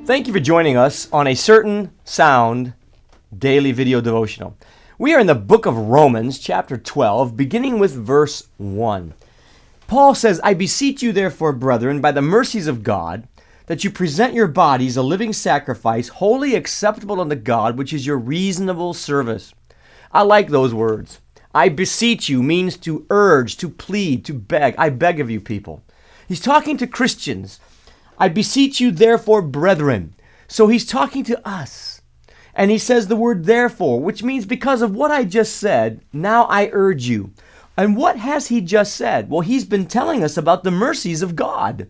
Thank you for joining us on a Certain Sound daily video devotional. We are in the book of Romans, chapter 12, beginning with verse 1. Paul says, I beseech you therefore, brethren, by the mercies of God, that you present your bodies a living sacrifice, wholly acceptable unto God, which is your reasonable service. I like those words. I beseech you means to urge, to plead, to beg. I beg of you, people. He's talking to Christians. I beseech you, therefore, brethren. So he's talking to us. And he says the word therefore, which means because of what I just said, now I urge you. And what has he just said? Well, he's been telling us about the mercies of God.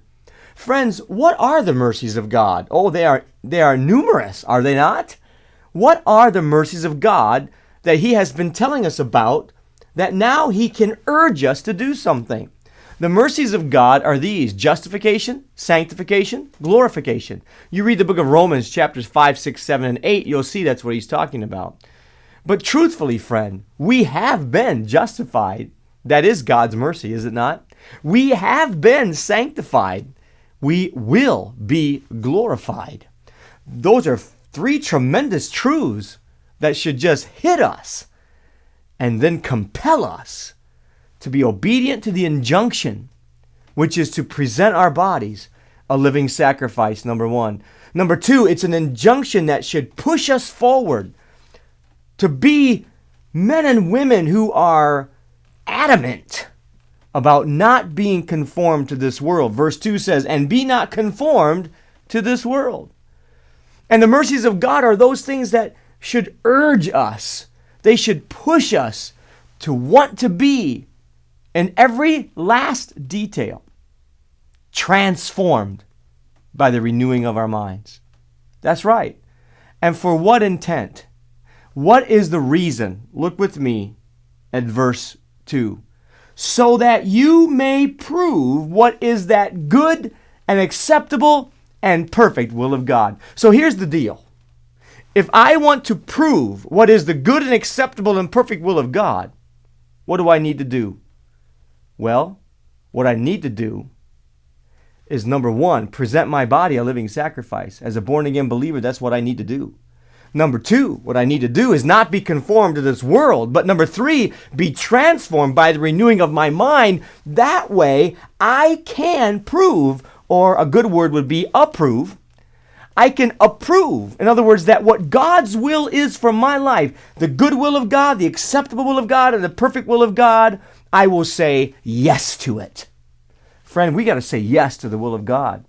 Friends, what are the mercies of God? Oh, they are numerous, are they not? What are the mercies of God that he has been telling us about that now he can urge us to do something? The mercies of God are these: justification, sanctification, glorification. You read the book of Romans, chapters 5, 6, 7, and 8, you'll see that's what he's talking about. But truthfully, friend, we have been justified. That is God's mercy, is it not? We have been sanctified. We will be glorified. Those are three tremendous truths that should just hit us and then compel us to be obedient to the injunction, which is to present our bodies a living sacrifice, number one. Number two, it's an injunction that should push us forward to be men and women who are adamant about not being conformed to this world. Verse 2 says, and be not conformed to this world. And the mercies of God are those things that should urge us. They should push us to want to be, in every last detail, transformed by the renewing of our minds. That's right. And for what intent? What is the reason? Look with me at verse 2. So that you may prove what is that good and acceptable and perfect will of God. So here's the deal. If I want to prove what is the good and acceptable and perfect will of God, what do I need to do? Well, what I need to do is, number one, present my body a living sacrifice. As a born-again believer, that's what I need to do. Number two, what I need to do is not be conformed to this world. But number three, be transformed by the renewing of my mind. That way, I can prove, or a good word would be approve. I can approve. In other words, that what God's will is for my life, the good will of God, the acceptable will of God, and the perfect will of God, I will say yes to it. Friend, we got to say yes to the will of God.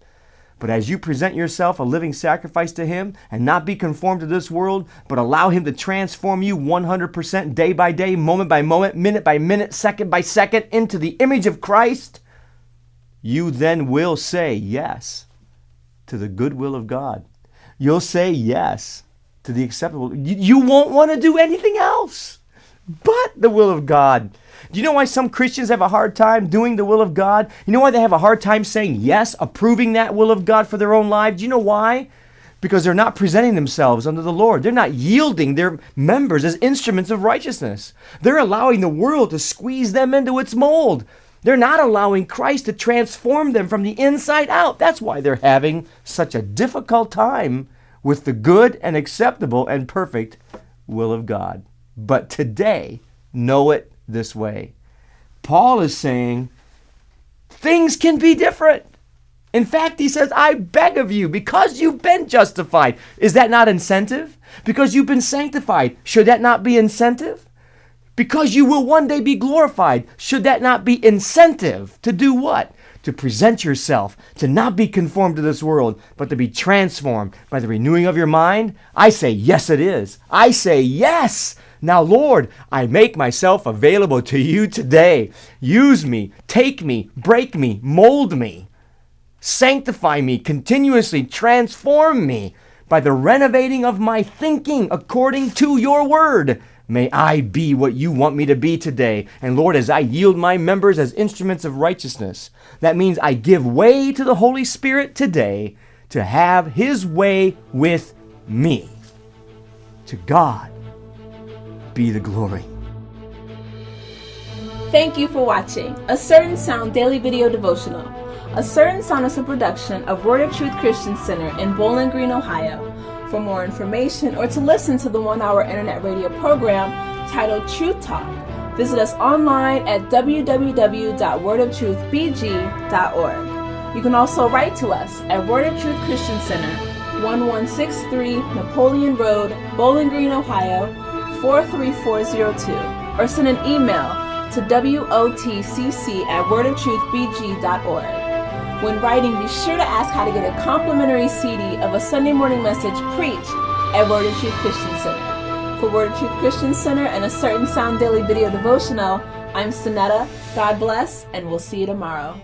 But as you present yourself a living sacrifice to Him and not be conformed to this world, but allow Him to transform you 100% day by day, moment by moment, minute by minute, second by second into the image of Christ, you then will say yes to the good will of God. You'll say yes to the acceptable. You won't want to do anything else but the will of God. Do you know why some Christians have a hard time doing the will of God? You know why they have a hard time saying yes, approving that will of God for their own lives? Do you know why? Because they're not presenting themselves unto the Lord. They're not yielding their members as instruments of righteousness. They're allowing the world to squeeze them into its mold. They're not allowing Christ to transform them from the inside out. That's why they're having such a difficult time with the good and acceptable and perfect will of God. But today, know it this way. Paul is saying things can be different. In fact, he says, I beg of you, because you've been justified. Is that not incentive? Because you've been sanctified, should that not be incentive? Because you will one day be glorified, should that not be incentive to do what? To present yourself, to not be conformed to this world, but to be transformed by the renewing of your mind? I say, yes, it is. I say, yes. Now, Lord, I make myself available to you today. Use me, take me, break me, mold me, sanctify me, continuously transform me by the renovating of my thinking according to your word. may I be what you want me to be today. And Lord, as I yield my members as instruments of righteousness, that means I give way to the Holy Spirit today to have his way with me. To God be the glory. Thank you for watching A Certain Sound Daily Video Devotional. A Certain Sound is a production of Word of Truth Christian Center in Bowling Green, Ohio. For more information or to listen to the 1-hour internet radio program titled Truth Talk, visit us online at www.wordoftruthbg.org. You can also write to us at Word of Truth Christian Center, 1163 Napoleon Road, Bowling Green, Ohio, 43402, or send an email to wotcc@wordoftruthbg.org. When writing, be sure to ask how to get a complimentary CD of a Sunday morning message preached at Word of Truth Christian Center. For Word of Truth Christian Center and A Certain Sound Daily Video Devotional, I'm Sonetta. God bless, and we'll see you tomorrow.